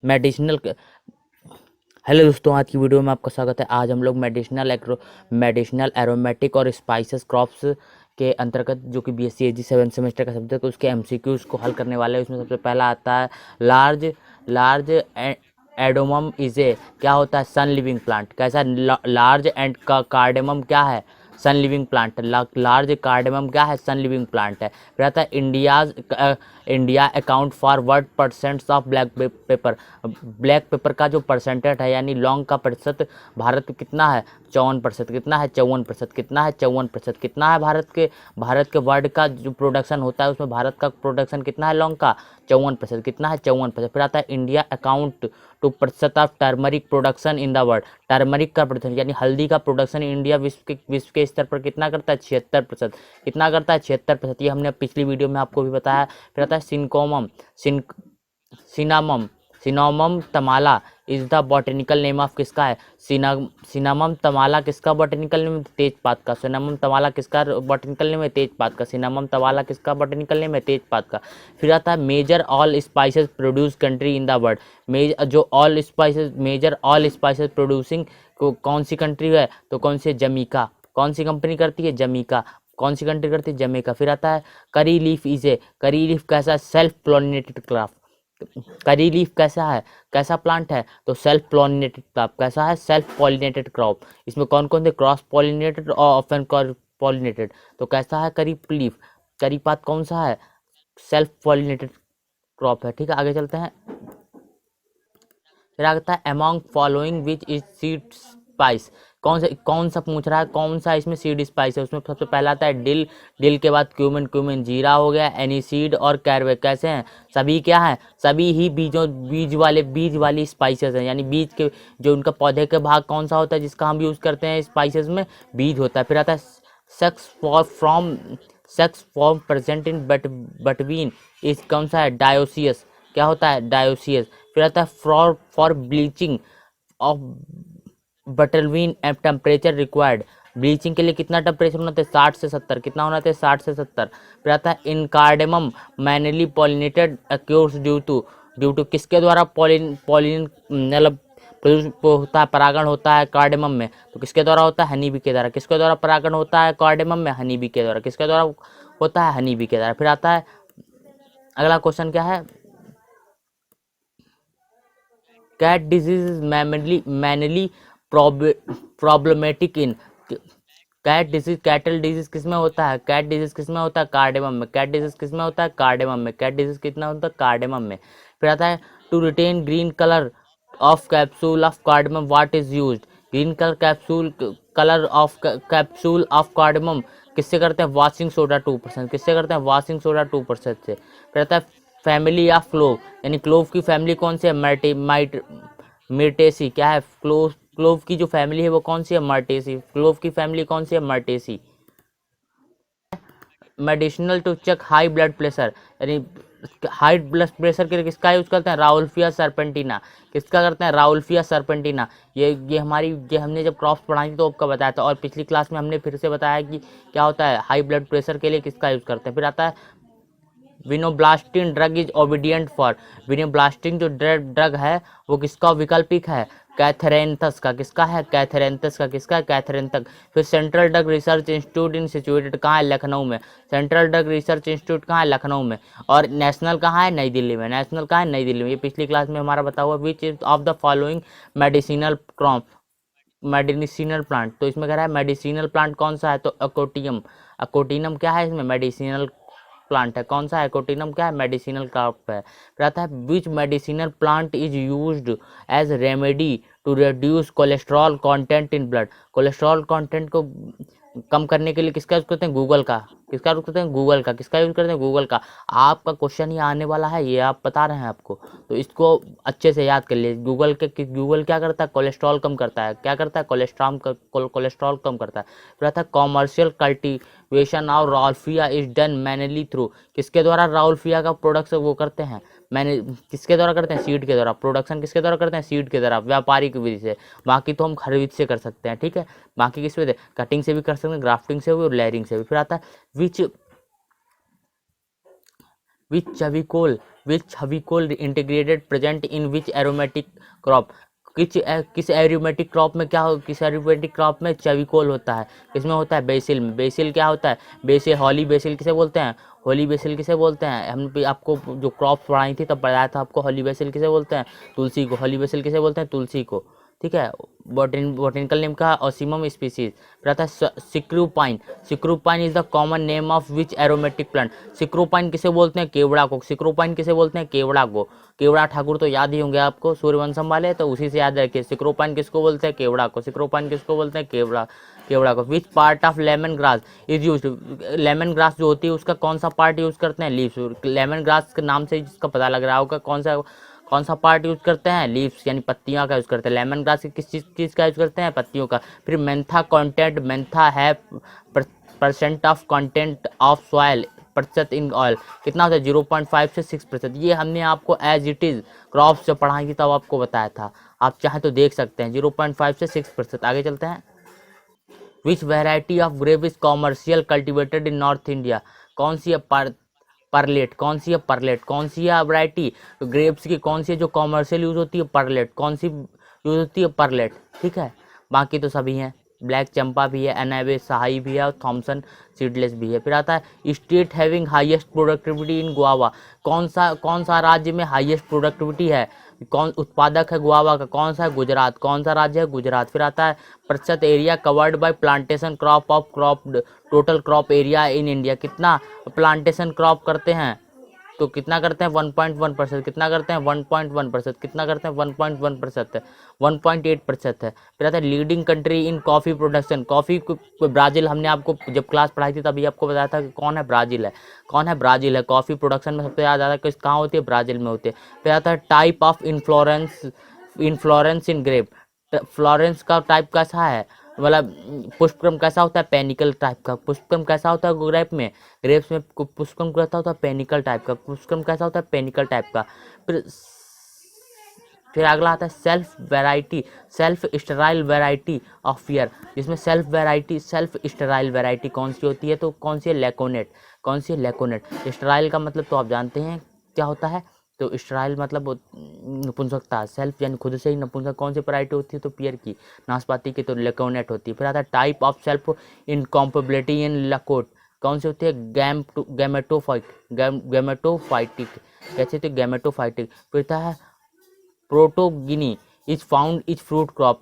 Medicinal. Hello दोस्तों, आज की वीडियो में आपका स्वागत है। आज हम लोग मेडिसिनल एरोमेटिक और स्पाइसेस क्रॉप्स के अंतर्गत, जो कि बीएससी एजी 7 सेमेस्टर का सब्जेक्ट है, उसके एमसीक्यूज को हल करने वाले हैं। उसमें सबसे पहला आता है लार्ज लार्ज एडोमम इज ए, क्या होता है? सन लिविंग प्लांट। कैसा? लार्ज एंड कार्डेमम क्या है? सन लिविंग प्लांट। लार्ज कार्डेमम क्या है? सन लिविंग प्लांट है। फिर आता है India account for what percent of black paper. Black pepper का जो परसेंटेज है, यानी लौंग का प्रतिशत भारत में कितना है? 54%। कितना है? 54%। कितना है? 54%। कितना है भारत के वर्ल्ड का जो प्रोडक्शन होता है, उसमें भारत का प्रोडक्शन कितना है लौंग का? 54%। कितना है? 54%। फिर आता है India account 2% of turmeric production in the world. Turmeric का प्रोडक्शन यानी हल्दी का प्रोडक्शन इंडिया विश्व के स्तर पर कितना करता है? 76%। कितना करता है? 76%। ये हमने पिछली वीडियो में आपको भी बताया। फिर आता है cinnamomum cinnamomum tamala is the botanical name of किसका है? सिनामम तमाला किसका बॉटेनिकल नेम है? तेजपात का। सिनामम तमाला किसका बॉटेनिकल नेम है? तेजपात का। सिनामम तमाला किसका बॉटेनिकल नेम है? तेजपात का। फिर आता है major all spices produce country in the world. Major all spices producing कौन सी कंट्री है? तो कौन सी? जमीका। कौन सी कंपनी करती है? जमीका। कौन सी कंट्री करती है? जमीका। फिर आता है करी लीफ इज ए। करी लीफ कैसा? Self pollinated crop. करी लीफ कैसा है? कैसा प्लांट है? तो सेल्फ पॉलिनेटेड क्रॉप। कैसा है? Self pollinated crop. इसमें कौन कौन से? क्रॉस पॉलिनेटेड और ऑफन पॉलिनेटेड। तो कैसा है? करी लीफ। करी पात कौन सा है? सेल्फ पॉलिनेटेड क्रॉप है। ठीक है, आगे चलते हैं। फिर आता है among following which is seed spice. कौन सा पूछ रहा है? कौन सा इसमें सीड स्पाइस है? उसमें सबसे पहला आता है डिल। डिल के बाद क्यूमिन जीरा हो गया, एनीसीड और कैरवे। कैसे हैं? सभी क्या है? सभी ही बीज वाली स्पाइसेस हैं, यानी बीज के जो उनका पौधे के भाग कौन सा होता है जिसका हम यूज करते हैं स्पाइसेस में? बीज होता है। फिर आता है sex form present in between इस कौन सा है? डायोसियस। क्या होता है? डायोसियस। फिर आता है for bleaching of betelvine and temperature required. Bleaching के लिए कितना टेम्परेचर होना था? 60 से 70। कितना होना था? 60 से 70। फिर आता है in cardamom mainly pollinated occurs due to किसके द्वारा पॉलिन मतलब होता है, परागण होता है कार्डेमम में? तो किसके द्वारा होता है? हनी बी के द्वारा। किसके द्वारा परागण होता है कार्डेमम में? हनी बी के द्वारा। किसके द्वारा होता है? हनी बी के द्वारा। फिर आता है अगला क्वेश्चन क्या है? Cat disease is mainly problematic in. Cattle disease किस में होता है? कैट डिजीज किस में होता है? कार्डेमम में। कैट डिजीज किस में होता है? कार्डेमम में। कैट डिजीज कितना होता है? कार्डेमम में। फिर आता है to retain green colour of capsule of cardamom what is used. Green colour of cardamom किससे करते हैं? Washing soda 2%। किससे करते हैं? वॉशिंग सोडा 2% से। फिर आता है फैमिली ऑफ क्लोव, यानी क्लोव की फैमिली कौन सी है? मर्टेसी। क्या है? क्लोव की जो फैमिली है वो कौन सी है? मर्टेसी। क्लोव की फैमिली कौन सी है? Myrtaceae. Medicinal to check high blood pressure, यानी हाई ब्लड प्रेशर के लिए किसका यूज करते हैं? Rauvolfia serpentina. किसका करते हैं? Rauvolfia serpentina. ये हमने जब क्रॉप्स पढ़ाई थी तो आपका बताया था, और पिछली क्लास में हमने फिर से बताया कि क्या होता है हाई ब्लड प्रेशर के लिए किसका यूज करते हैं। फिर आता है विनोब्लास्टिन ड्रग इज ओबीडियंट फॉर। विनोब्लास्टिन जो ड्रग है वो किसका विकल्पिक है? कैथरेंथस का। किसका है? कैथरेंथस का। किसका है? कैथरेंथस। फिर सेंट्रल ड्रग रिसर्च इंस्टीट्यूट इन सिचुएटेड कहाँ है? लखनऊ में। सेंट्रल ड्रग रिसर्च इंस्टीट्यूट कहाँ है? लखनऊ में। और नेशनल कहाँ है? नई दिल्ली में। नेशनल कहाँ है? नई दिल्ली में। ये पिछली क्लास में हमारा बता हुआ which is of the following medicinal crop medicinal plant. तो इसमें कह रहा है मेडिसिनल प्लांट कौन सा है? तो अकोटियम। अकोटिनम क्या है? इसमें मेडिसिनल प्लांट है। कौन सा है? कोटिनम क्या है? मेडिसिनल क्रॉप है। फिर आता है which medicinal plant is used as remedy to reduce cholesterol content in blood. Cholesterol content को कम करने के लिए किसका यूज करते हैं? गूगल का। किसका यूज करते हैं? गूगल का। किसका यूज करते हैं? गूगल का। आपका क्वेश्चन ही आने वाला है, ये आप बता रहे हैं आपको, तो इसको अच्छे से याद कर लिए। गूगल क्या करता है? कोलेस्ट्रॉल कम करता है। क्या करता है? कोलेस्ट्रॉल कम करता है। फिर आता है commercial cultivation of rauvolfia is done manually through. किसके द्वारा राउल्फिया का प्रोडक्ट वो करते हैं? मैंने किसके द्वारा करते हैं? सीड के द्वारा। प्रोडक्शन किसके द्वारा करते हैं? सीड के द्वारा, व्यापारिक विधि से। बाकी तो हम खरीद से कर सकते हैं, ठीक है। बाकी किस विधि? कटिंग से भी कर सकते हैं, ग्राफ्टिंग से भी और लेयरिंग से भी। फिर आता है which which chavicol integrated present in which aromatic crop, किस एरोमेटिक क्रॉप में क्या हो, किस एरोमेटिक क्रॉप में चविकोल होता है, किसमें होता है, बेसिल में। बेसिल क्या होता है, बेसिल, हॉली बेसिल किसे बोलते हैं, होली बेसिल किसे बोलते हैं, हम भी आपको जो क्रॉप्स पढ़ाई थी तब बताया था आपको, हॉली बेसिल किसे बोलते हैं, तुलसी को। हॉली बेसिल किसे बोलते हैं, तुलसी को, ठीक है। बॉटनिकल नेम का ऑसिमम स्पीसीज। फिर आता है screwpine. Screwpine is the common name of which aromatic plant. Screwpine किसे बोलते हैं, केवड़ा को। सिक्रूपाइन किसे बोलते हैं, केवड़ा को। केवड़ा ठाकुर तो याद ही होंगे आपको, सूर्यवंशम वाले, तो उसी से याद रखिए। सिक्रूपाइन किसको बोलते हैं, केवड़ा को। सिक्रूपाइन किसको बोलते हैं, केवड़ा, केवड़ा को। विच part of lemon grass is use. Lemon grass जो होती है उसका कौन सा पार्ट यूज करते हैं, लीव्स। लेमन ग्रास के नाम से जिसका पता लग रहा होगा कौन सा पार्ट यूज करते हैं, लीव्स यानी पत्तियां का यूज करते हैं। लेमन ग्रास की किस चीज का यूज करते हैं, पत्तियों का। फिर मेंथा कंटेंट, मेंथा है percent of content of soil प्रतिशत इन ऑयल, कितना होता है, 0.5 से 6%। ये हमने आपको एज इट इज क्रॉप्स जब पढ़ाई थी तब आपको बताया था, आप चाहें तो देख सकते हैं, 0.5 से 6%। आगे चलते हैं। Which variety of grape is commercial cultivated in north India. कौन सी है परलेट, कौन सी है परलेट, कौन सी है वैरायटी ग्रेप्स की, कौन सी है जो कॉमर्शियल यूज होती है, परलेट। कौन सी यूज होती है, परलेट, ठीक है। बाकी तो सभी हैं, ब्लैक चंपा भी है, एनाबे सहाई भी है, और थॉमसन सीडलेस भी है। फिर आता है state having highest productivity in guava. कौन सा राज्य में हाईएस्ट प्रोडक्टिविटी है, कौन उत्पादक है गुआवा का, कौन सा है, गुजरात। कौन सा राज्य है, गुजरात। फिर आता है प्रतिशत area covered by plantation crop of crop, total crop area in India. कितना प्लांटेशन क्रॉप करते हैं, तो कितना करते हैं, 1.1%। कितना करते हैं, 1.1%। कितना करते हैं, 1.1% है, 1.8% है। फिर आता है leading country in coffee production. Coffee Brazil, हमने आपको जब क्लास पढ़ाई थी तभी आपको बताया था कि कौन है, ब्राज़ील है। कौन है, ब्राज़ील है। कॉफ़ी प्रोडक्शन में सबसे ज़्यादा किस कहाँ होती है, ब्राज़ील में होती है। फिर आता है type of inflorescence in grape. Florence का टाइप कैसा है, मतलब पुष्पक्रम कैसा होता है, पेनिकल टाइप का। पुष्पक्रम कैसा होता है ग्रेप में, ग्रेप्स में पुष्पक्रम कैसा होता है, पेनिकल टाइप का। पुष्पक्रम कैसा होता है, पेनिकल टाइप का। फिर फिर अगला आता है self sterile variety of year, जिसमें सेल्फ स्टेराइल वेराइटी कौन सी होती है, तो कौन सी है, लेकोनेट। कौन सी है, लेकोनेट। स्टेराइल का मतलब तो आप जानते हैं क्या होता है, तो स्टेराइल मतलब नपुंसकता, सेल्फ यानी खुद से ही नपुंसक। कौन सी वैरायटी होती है, तो पियर की। नाशपाती की तो लेकोनेट होती है। फिर आता है टाइप ऑफ सेल्फ इनकॉम्पेबिलिटी इन लकोट। कौन सी होती है, गैमेटोफाइटिक, कैसे होती है, गैमेटोफाइटिक। फिर आता है protogyny is found is fruit crop.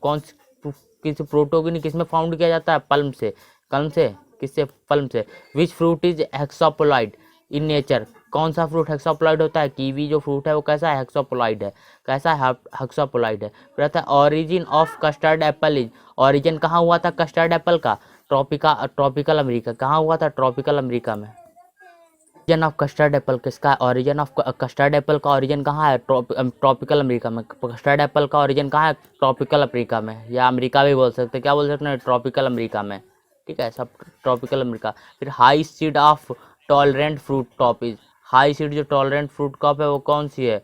किस प्रोटोगिनी किस में फाउंड किया जाता है, पल्म से। कलम से, किससे, पल्म से। Which fruit is hexaploid in nature. कौन सा फ्रूट हेक्सापोलाइड होता है, कीवी जो फ्रूट है वो कैसा है, हेक्सापोलाइड है। कैसा है, हेक्सापोलाइड है। फिर आता है origin of custard Apple is. Origin कहाँ हुआ था कस्टर्ड एप्पल का, ट्रॉपिकल अमेरिका। कहाँ हुआ था, ट्रॉपिकल अमेरिका में। ओरिजिन ऑफ कस्टर्ड एप्पल किसका है, ओरिजिन ऑफ कस्टर्ड एप्पल का ओरिजिन कहाँ है, ट्रॉपिकल अमेरिका में। कस्टर्ड एप्पल का ओरिजिन कहाँ है, ट्रॉपिकल अफ्रीका में, या अमेरिका भी बोल सकते हैं, क्या बोल सकते हैं, ट्रॉपिकल अमेरिका में, ठीक है, सब ट्रॉपिकल अमेरिका। फिर high seed of tolerant fruit crop is. High seed जो टॉलरेंट फ्रूट क्रॉप है वो कौन सी है,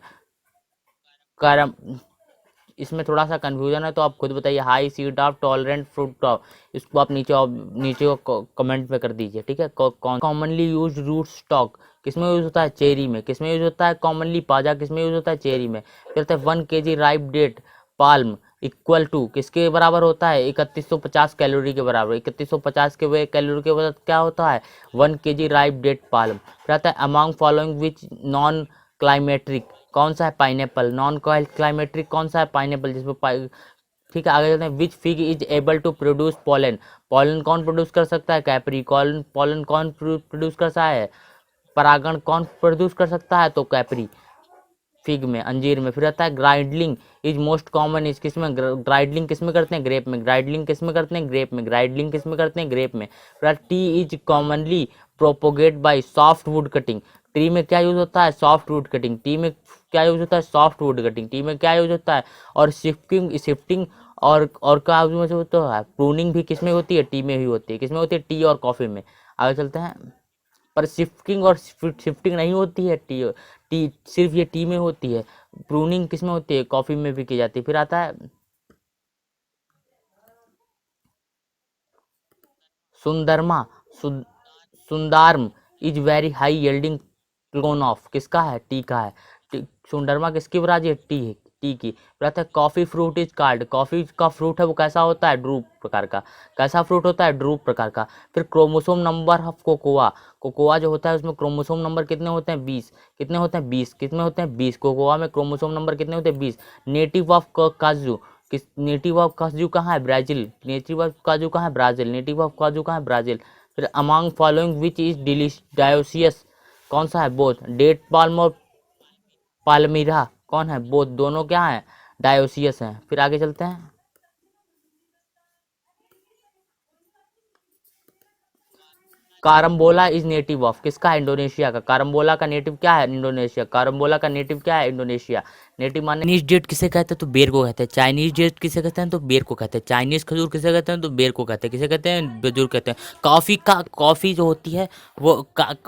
करम। इसमें थोड़ा सा कंफ्यूजन है तो आप खुद बताइए, high seed of tolerant fruit crop. इसको आप नीचे को कमेंट में कर दीजिए, ठीक है। कॉमनली यूज रूट स्टॉक किसमें यूज होता है, चेरी में। किसमें यूज होता है, कॉमनली पाजा किसमें यूज होता है, चेरी में। फिर 1 kg ripe date palm equal to किसके बराबर होता है, 3150 कैलोरी के बराबर। 3150 के कैलोरी के बराबर क्या होता है, 1 kg राइप डेट पाल्म। फिर आता है among following which non climacteric. कौन सा है, पाइनएप्पल। नॉन क्लाइमेट्रिक कौन सा है, पाइनएप्पल, जिसमें ठीक है। आगे चलते हैं। Which fig is able to produce pollen. Pollen कौन प्रोड्यूस कर सकता है, कैपरी। पॉलन कौन प्रोड्यूस कर सकता है, परागण कौन प्रोड्यूस कर सकता है, तो कैपरी, फिग में, अंजीर में। फिर आता है ग्राइडलिंग इज मोस्ट कॉमन इज किसमें, ग्राइडलिंग किसमें करते हैं, ग्रेप में। ग्राइडलिंग किसमें करते हैं, ग्रेप में। ग्राइडलिंग किसमें करते हैं, ग्रेप में। फिर tea is commonly propagate by soft wood cutting. Tree में क्या यूज होता है, सॉफ्ट वुड कटिंग। टी में क्या यूज होता है, सॉफ्ट वुड कटिंग। टी में क्या यूज होता है, और शिफ्टिंग और क्या यूज होता है, प्रूनिंग भी किसमें होती है, टी में ही होती है। किसमें होती है, टी और कॉफी में। आगे चलते हैं। पर शिफ्टिंग नहीं होती है, टी सिर्फ ये टी में होती है। प्रूनिंग किसमें होती है, कॉफी में भी की जाती है। फिर आता है सुंदरमा सुंदार्म इज वेरी हाई यील्डिंग क्लोनॉफ किसका है, टी का है। सुंडरमा किसकी वराजी है, टी है, टी की। फिर आता है coffee fruit is called, coffee का फ्रूट है वो कैसा होता है, ड्रूप प्रकार का। कैसा फ्रूट होता है, ड्रूप प्रकार का। फिर chromosome number of cocoa, cocoa जो होता है उसमें क्रोमोसोम नंबर कितने होते हैं, 20। कितने होते हैं, 20। कितने होते हैं, 20। कोकोआ में क्रोमोसोम नंबर कितने होते हैं, 20। नेटिव ऑफ काजू, किस नेटिव ऑफ काजू कहाँ है, ब्राजील। नेटिव ऑफ काजू कहाँ है, ब्राजील। नेटिव ऑफ काजू कहाँ है, ब्राजील। फिर among following which is dioecious, कौन सा है, बोथ। डेट पाल्म और पाल्मीरा कौन है, बोथ दोनों क्या है, डायोसियस हैं। फिर आगे चलते हैं। कारम्बोला इज नेटिव ऑफ किसका है, इंडोनेशिया का। कारम्बोला का नेटिव क्या है, इंडोनेशिया। कारम्बोला का नेटिव क्या है, इंडोनेशिया। नेटिव माने चाइनीज डेट किसे कहते हैं, तो बेर को कहते हैं। चाइनीज डेट किसे कहते हैं, तो बेर को कहते हैं। चाइनीज खजूर किसे कहते हैं, तो बेर को कहते हैं। किसे कहते हैं, बेजूर कहते हैं। कॉफी जो होती है वो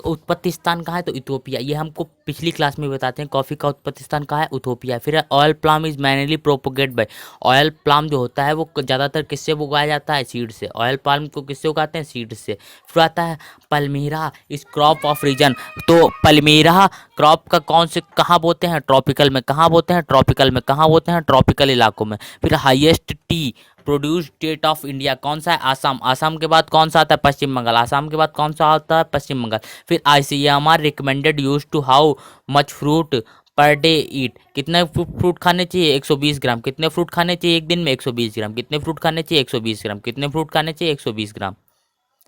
उत्पत्ति स्थान कहाँ है, तो इथोपिया। ये हमको पिछली क्लास में बताते हैं, कॉफी का उत्पत्ति स्थान कहाँ है, इथोपिया। फिर oil palm is mainly propagate by, oil palm जो होता है वो ज़्यादातर किससे उगाया जाता है, सीड से। ऑयल पाल्म को किससे उगाते हैं, सीड से। फिर आता है पल्मीरा इस क्रॉप ऑफ रीजन, तो पल्मीरा क्रॉप का कौन से कहाँ बोते हैं, ट्रॉपिकल में। कहाँ बोते हैं, ट्रॉपिकल में। कहाँ बोते हैं, ट्रॉपिकल इलाकों में। फिर highest T produce state of India कौन सा है, आसाम। आसाम के बाद कौन सा आता है, पश्चिम बंगाल। आसाम के बाद कौन सा आता है, पश्चिम बंगाल। फिर ICMR recommended use to how much fruit per day eat, कितने फ्रूट खाने चाहिए, 120 ग्राम। कितने फ्रूट खाने चाहिए एक दिन में, 120 ग्राम। कितने फ्रूट खाने चाहिए, 120 ग्राम। कितने फ्रूट खाने चाहिए, 120 ग्राम।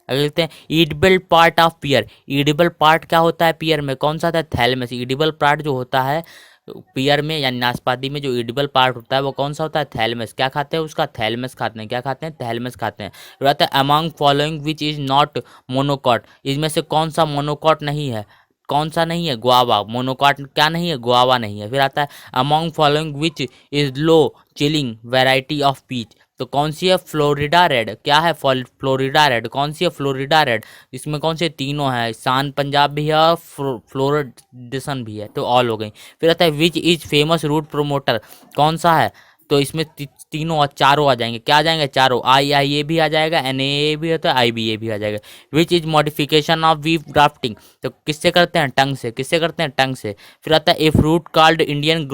अगर देखते हैं edible part of pear, edible part क्या होता है पियर में, कौन सा होता है, थैलेमस। ईडिबल पार्ट जो होता है पियर में यानी नाशपाती में जो ईडिबल पार्ट होता है वो कौन सा होता है, थैलेमस। क्या खाते हैं उसका, थैलेमस खाते हैं। क्या खाते हैं, थैलेमस खाते हैं। फिर आता है among following which is not monocot, इसमें से कौन सा मोनोकॉट नहीं है, कौन सा नहीं है, गुआवा। मोनोकॉट क्या नहीं है, गुआवा नहीं है। फिर आता है among following which is low chilling variety of peach, तो कौन सी है, फ्लोरिडा रेड। क्या है, फ्लोरिडा रेड। कौन सी है, फ्लोरिडा रेड। इसमें कौन से तीनों है, सान पंजाब भी है और फ्लोरिडिसन भी है, तो ऑल हो गई। फिर आता है which is famous root promoter, कौन सा है, तो इसमें तीनों और चारों आ जाएंगे। क्या आ जाएंगे, चारों। IIA भी आ जाएगा, NAA भी है तो IBA भी आ जाएगा। Which is modification of weave grafting, तो किससे करते हैं, टंग से। किससे करते हैं, टंग से। फिर आता है ए फ्रूट कॉल्ड इंडियन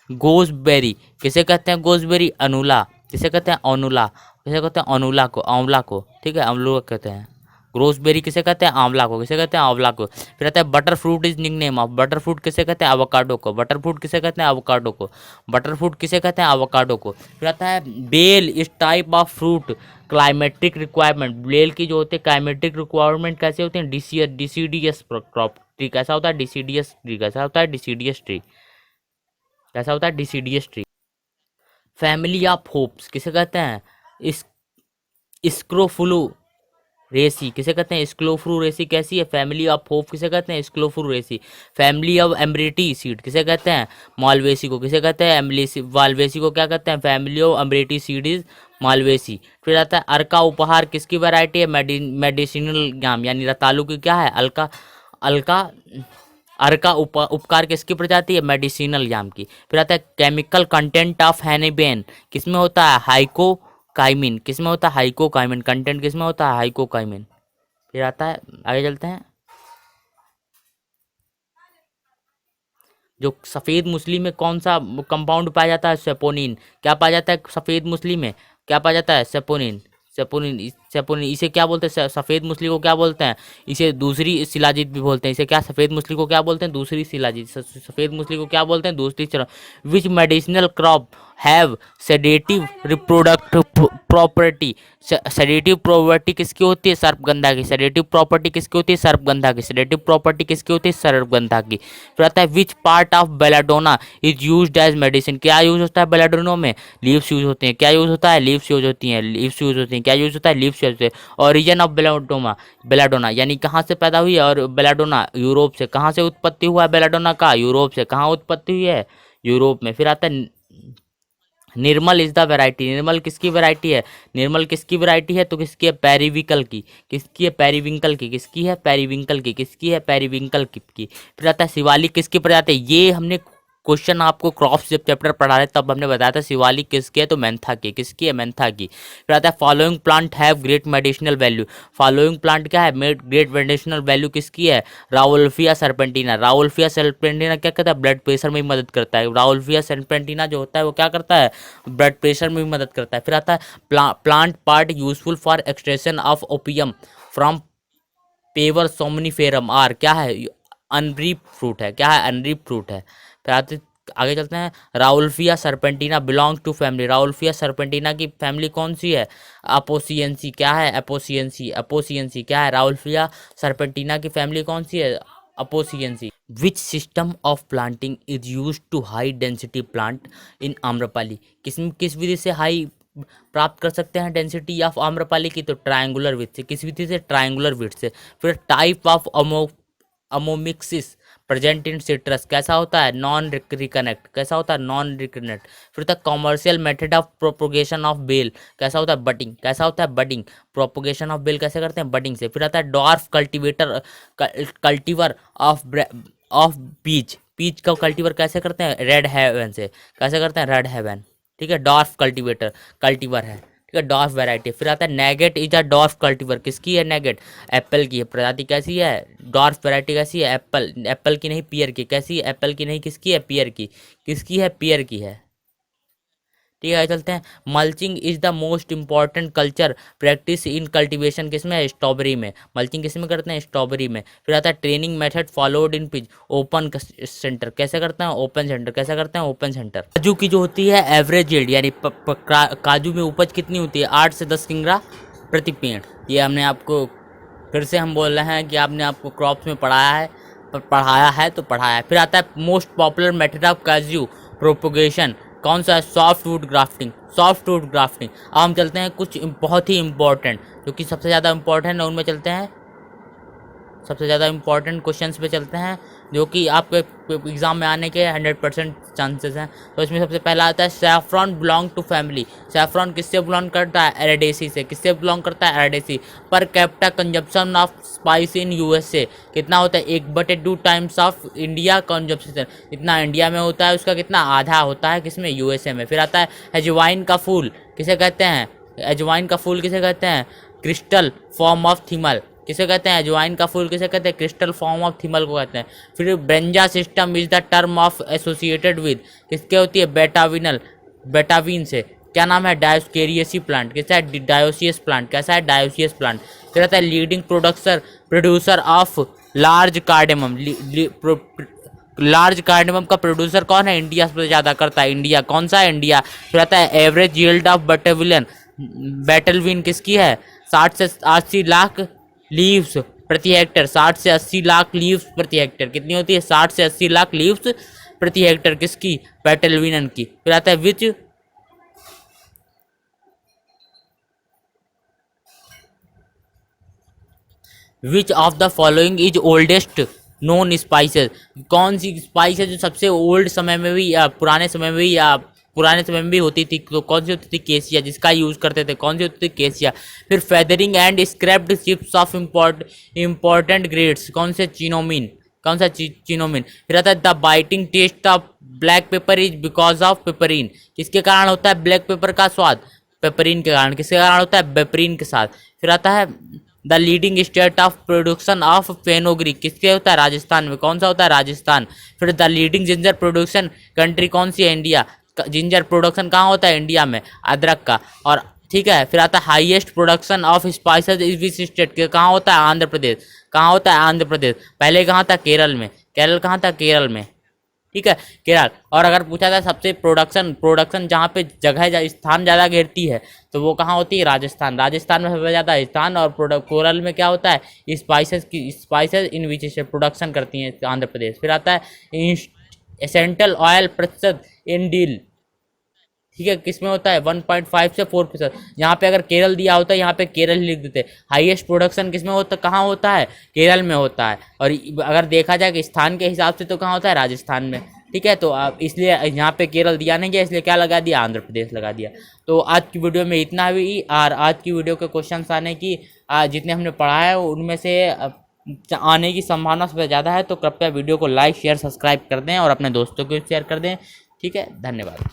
गोसबेरी, किसे कहते हैं, गोसबेरी। अनुला, किसे कहते हैं, अनुला। किसे कहते हैं, अनुला को, आंवला को, ठीक है, आंवला कहते हैं। ग्रोसबेरी किसे कहते हैं, आंवला को। किसे कहते हैं, आंवला को। फिर आता है butter fruit is nickname of, butter fruit किसे कहते हैं, एवोकाडो को। बटर फ्रूट किसे कहते हैं, एवोकाडो को। बटर फ्रूट किसे कहते हैं, एवोकाडो को। फिर आता है bael is type of fruit climatic requirement, बेल की जो होती है क्लाइमेटिक रिक्वायरमेंट कैसे होते हैं, डिसीडियस क्रॉप ट्री। कैसा होता है, डिसीडियस ट्री। कैसा होता है, डिसीडियस ट्री। कैसा होता है, deciduous tree. Family of hopes किसे कहते हैं, इस स्क्रोफुलो रेसी। किसे कहते हैं, स्क्लोफ्रू रेसी। कैसी है, फैमिली ऑफ होप किसे कहते हैं, स्क्लोफ्रू रेसी। फैमिली ऑफ एम्ब्रेटी सीड किसे कहते हैं, मालवेसी को। किसे कहते हैं, एम्बलेसी मालवेसी को क्या कहते हैं, family of ambrette seed is Malvaceae. फिर आता है अर्का उपहार किसकी वैरायटी है, मेडिसिनल गाम यानी रतालू की क्या है, अलका अलका अर्का उपकार किसकी प्रजाति है, मेडिसिनल याम की। फिर आता है केमिकल कंटेंट ऑफ हैनिबेन किसमें होता है, हाइको काइमिन। किसमें होता है, हाइको काइमिन। कंटेंट किसमें होता है, हाइको काइमिन। फिर आता है, आगे चलते हैं। जो सफ़ेद मूसली में कौन सा कंपाउंड पाया जाता है, सेपोनिन। क्या पाया जाता है सफ़ेद मूसली में, क्या पाया जाता है, सेपोनिन। सेपोनिन इसे क्या बोलते हैं, सफ़ेद मूसली को क्या बोलते हैं, इसे दूसरी शिलाजीत भी बोलते हैं। इसे क्या, सफ़ेद मूसली को क्या बोलते हैं, दूसरी शिलाजीत। सफ़ेद मूसली को क्या बोलते हैं, दूसरी shilajit. Which medicinal crop have sedative reproductive property, sedative property किसकी होती है, सर्पगंधा की। सेडेटिव प्रॉपर्टी किसकी होती है, सर्पगंधा की। सेडेटिव प्रॉपर्टी किसकी होती है, सर्पगंधा की। फिर आता है which part of belladonna is used as medicine, क्या यूज होता है बेलाडोना में, लीव्स यूज होते हैं। क्या यूज होता है, लीव्स यूज होती हैं, लीव्स यूज होती हैं। क्या यूज होता है, लीव्स यूज होते हैं। ओरिजिन ऑफ बेलाडोना यानी कहाँ से पैदा हुई है, और बेलाडोना यूरोप से। कहाँ से उत्पत्ति हुआ है बेलाडोना का, यूरोप से। कहाँ उत्पत्ति हुई है, यूरोप में। फिर आता है निर्मल इज द वैरायटी, निर्मल किसकी वैरायटी है, निर्मल किसकी वैरायटी है, तो किसकी है, पेरीविकल की। किसकी है, पेरीविंकल की। किसकी है, पेरीविंकल की। किसकी है, पेरीविंकल की। फिर आता है शिवालिक किसकी प्रजाति है, ये हमने क्वेश्चन आपको क्रॉप्स जब चैप्टर पढ़ा रहे तब हमने बताया था शिवालिक किसकी है, तो मेंथा की। किसकी है? मेंथा की। फिर आता है following plant have great medicinal value. Following plant क्या है? ग्रेट मेडिसिनल वैल्यू किसकी है? राउल्फिया सरपेंटिना। राउल्फिया सरपेंटिना क्या करता है? ब्लड प्रेशर में भी मदद करता है। राउल्फिया सरपेंटिना जो होता है वो क्या करता है? ब्लड प्रेशर में भी मदद करता है। फिर आता है plant part useful for extraction of opium from papaver somniferum are. क्या है? अनरीप फ्रूट है। क्या है? अनरीप फ्रूट है। फिर आगे चलते हैं। Rauvolfia सरपेंटिना belongs to family. Rauvolfia सरपेंटिना की फैमिली कौन सी है? अपोसियंसी। क्या है? अपोसियंसी। अपोसियंसी क्या है? राउल्फिया सरपेंटिना की फैमिली कौन सी है? अपोसियंसी। Which system of planting is use to high density plant in Amrapali. किस विधि से हाई प्राप्त कर सकते हैं डेंसिटी ऑफ आम्रपाली की? तो ट्रायंगुलर विथ से। किस विधि से? ट्रायंगुलर विथ से। फिर type of apomixis present in citrus कैसा होता है? Non recurrent. कैसा होता है? Non recurrent. फिर तक commercial method of propagation of bael कैसा होता है? बडिंग। कैसा होता है? बडिंग। प्रोपोगेशन ऑफ बेल कैसे करते हैं? बडिंग से। फिर आता है dwarf cultivar of peach. Peach का कल्टीवर कैसे करते हैं? रेड हेवन से। कैसे करते हैं? Red haven. ठीक है, डॉर्फ कल्टीवर है। ठीक है, डॉर्फ वैरायटी। फिर आता है nugget is a dwarf cultivar. किसकी है? नेगेट। एप्पल की है। प्रजाति कैसी है? डॉर्फ वैरायटी कैसी है? एप्पल। एप्पल की नहीं, पियर की। कैसी है? एप्पल की नहीं, किसकी है? पियर की। किसकी है? पियर की है। ठीक है, चलते हैं। Mulching is the most important culture practice in cultivation. किसमें है? स्ट्रॉबेरी में। मल्चिंग किसमें करते हैं? स्ट्रॉबेरी में। फिर आता है training method followed in pitch open centre. कैसे करते हैं? Open centre. कैसे करते हैं? Open centre. काजू की जो होती है एवरेज यील्ड यानी काजू में उपज कितनी होती है? 8 से 10 किंगरा प्रति पेड़। ये हमने आपको फिर से हम बोल रहे हैं कि आपने आपको क्रॉप्स में पढ़ाया है तो पढ़ाया है। फिर आता है मोस्ट पॉपुलर मेथड ऑफ काजू प्रोपोगेशन कौन सा है? Softwood grafting. Softwood grafting. अब हम चलते हैं कुछ बहुत ही इंपॉर्टेंट जो कि सबसे ज़्यादा इंपॉर्टेंट है उनमें चलते हैं। सबसे ज़्यादा इंपॉर्टेंट क्वेश्चंस पे चलते हैं जो कि आपके एग्जाम में आने के 100% चांसेस हैं। तो इसमें सबसे पहला आता है saffron belong to family. Saffron किससे बिलोंग करता है? एराडेसी से। किससे बिलोंग करता है? एराडेसी। Per capita consumption of spice in USA कितना होता है? 1/2 टाइम्स ऑफ इंडिया कंजप्शन। इतना इंडिया में होता है उसका कितना? आधा होता है किसमें? यूएसए में। फिर आता है अजवाइन का फूल किसे कहते हैं? अजवाइन का फूल किसे कहते हैं? Crystal form of thymol. किसे कहते हैं? अजवाइन का फूल किसे कहते हैं? क्रिस्टल फॉर्म ऑफ थिमल को कहते हैं। फिर ब्रेंजा system is the term of associated with किसके होती है? बेटाविन से। क्या नाम है? डायोस्केरियसी प्लांट। कैसा है? Dioecious plant. कैसा है? Dioecious plant. फिर आता है leading producer of large cardamom. Large cardamom का प्रोड्यूसर कौन है? इंडिया सबसे ज़्यादा करता है। इंडिया। कौन सा है? इंडिया। फिर आता है एवरेज यील्ड ऑफ बैटलविन किसकी है? 60 से 80 लाख लीव्स प्रति हेक्टर। 60 से 80 लाख लीव्स प्रति हेक्टर कितनी होती है? 60 से 80 लाख लीव्स प्रति हेक्टर। किसकी? बैटलविन की। फिर आता है which of the following is oldest known spices. कौन सी स्पाइस है जो सबसे ओल्ड समय में भी या पुराने समय में भी होती थी? तो कौन सी होती थी? केसिया। जिसका यूज़ करते थे कौन सी होती थी? केसिया। फिर feathering and scraped chips of important grades कौन से? चिनोमिन। कौन सा? चिनोमिन। फिर आता है the biting taste of black pepper is because of piperine. किसके कारण होता है ब्लैक पेपर का स्वाद? पेपरिन के कारण। किसके कारण होता है? पेपरिन के साथ। फिर आता है the leading state of production of fenugreek किसके होता है? राजस्थान में। कौन सा होता है? राजस्थान। फिर the leading ginger production country कौन सी है? इंडिया। जिंजर प्रोडक्शन कहाँ होता है? इंडिया में, अदरक का। और ठीक है, फिर आता है highest production of spices is which state के? कहाँ होता है? आंध्र प्रदेश। कहाँ होता है? आंध्र प्रदेश। पहले कहाँ था? केरल में। केरल कहाँ था? केरल में। ठीक है, केरल। और अगर पूछा जाए सबसे प्रोडक्शन जहाँ पे स्थान ज़्यादा घेरती है तो वो कहाँ होती है? राजस्थान। राजस्थान में सबसे ज़्यादा स्थान। और केरल में क्या होता है? स्पाइसेस इन विच प्रोडक्शन करती हैं आंध्र प्रदेश। फिर आता है एसेंशियल ऑयल प्रतिशत इन डील। ठीक है, किसमें होता है? 1.5 से 4%। यहाँ पे अगर केरल दिया होता है यहाँ पे केरल ही लिख देते। हाईएस्ट प्रोडक्शन किसमें होता है? कहाँ होता है? केरल में होता है। और अगर देखा जाए कि स्थान के हिसाब से तो कहाँ होता है? राजस्थान में। ठीक है, तो आप इसलिए यहाँ पे केरल दिया नहीं गया, इसलिए क्या लगा दिया? आंध्र प्रदेश लगा दिया। तो आज की वीडियो में इतना भी। और आज की वीडियो के क्वेश्चन आने की जितने हमने पढ़ा है उनमें से आने की संभावना सबसे ज़्यादा है। तो कृपया वीडियो को लाइक शेयर सब्सक्राइब कर दें और अपने दोस्तों को शेयर कर दें। ठीक है, धन्यवाद।